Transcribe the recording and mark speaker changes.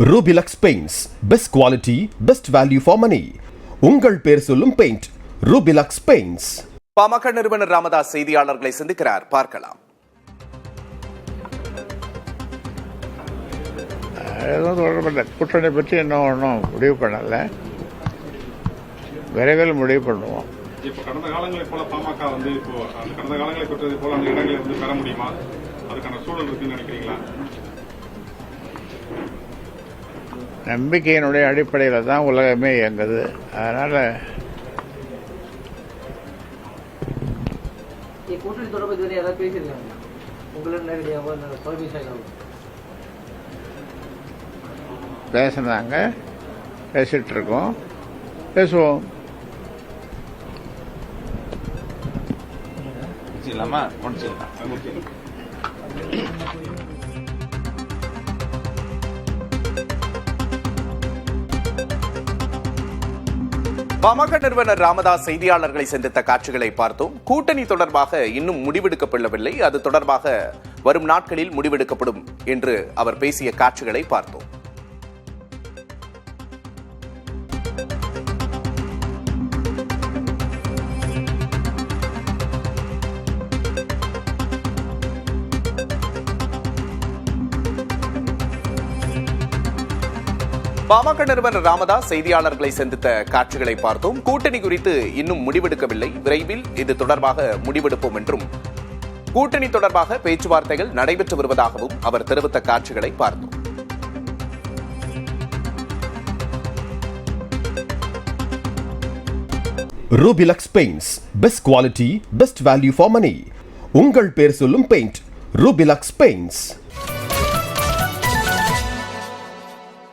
Speaker 1: Rubilux Paints. Best quality, best value for money. உங்கள் பேர் சொல்லும் பெயிண்ட் Rubilux Paints.
Speaker 2: பாமக நிறுவனர் ராமதாஸ் செய்தியாளர்களை சந்திக்கிறார், பார்க்கலாம்.
Speaker 3: கூட்டணி பற்றி இன்னும் ஒன்றும் முடிவு பண்ணல, விரைவில் முடிவு பண்ணுவோம்.
Speaker 4: இப்போ கடந்த காலங்களை போல பாமக இப்போ கடந்த காலங்களை பெற்றது போல அந்த இடங்களை பெற முடியுமா? அதுக்கான சூழல் இருக்குன்னு நினைக்கிறீங்களா?
Speaker 3: நம்பிக்கையினுடைய அடிப்படையில் தான் உலகமே இயங்குது. அதனால
Speaker 5: கூட்டணி தொடர்பு ஏதாவது பேசியிருக்காங்க உங்களோட நேரடியாக
Speaker 3: பேசினாங்க, பேசிட்டு இருக்கோம், பேசுவோம்.
Speaker 2: பாமக நிறுவனர் ராமதாஸ் செய்தியாளர்களை சந்தித்த காட்சிகளை பார்த்தோம். கூட்டணி தொடர்பாக இன்னும் முடிவெடுக்கப்படவில்லை, அது தொடர்பாக வரும் நாட்களில் முடிவெடுக்கப்படும் என்று அவர் பேசிய காட்சிகளை பார்த்தோம். பாமக நிறுவனர் ராமதாஸ் செய்தியாளர்களை சந்தித்த காட்சிகளை பார்த்தோம். கூட்டணி குறித்து இன்னும் முடிவெடுக்கவில்லை, விரைவில் இது தொடர்பாக முடிவெடுப்போம் என்றும், கூட்டணி தொடர்பாக பேச்சுவார்த்தைகள் நடைபெற்று வருவதாகவும் அவர் தெரிவித்த காட்சிகளை பார்த்தோம்.
Speaker 1: Rubilux Paints. Best quality, best value for money. உங்கள் பேர் சொல்லும் பெயிண்ட் Rubilux Paints.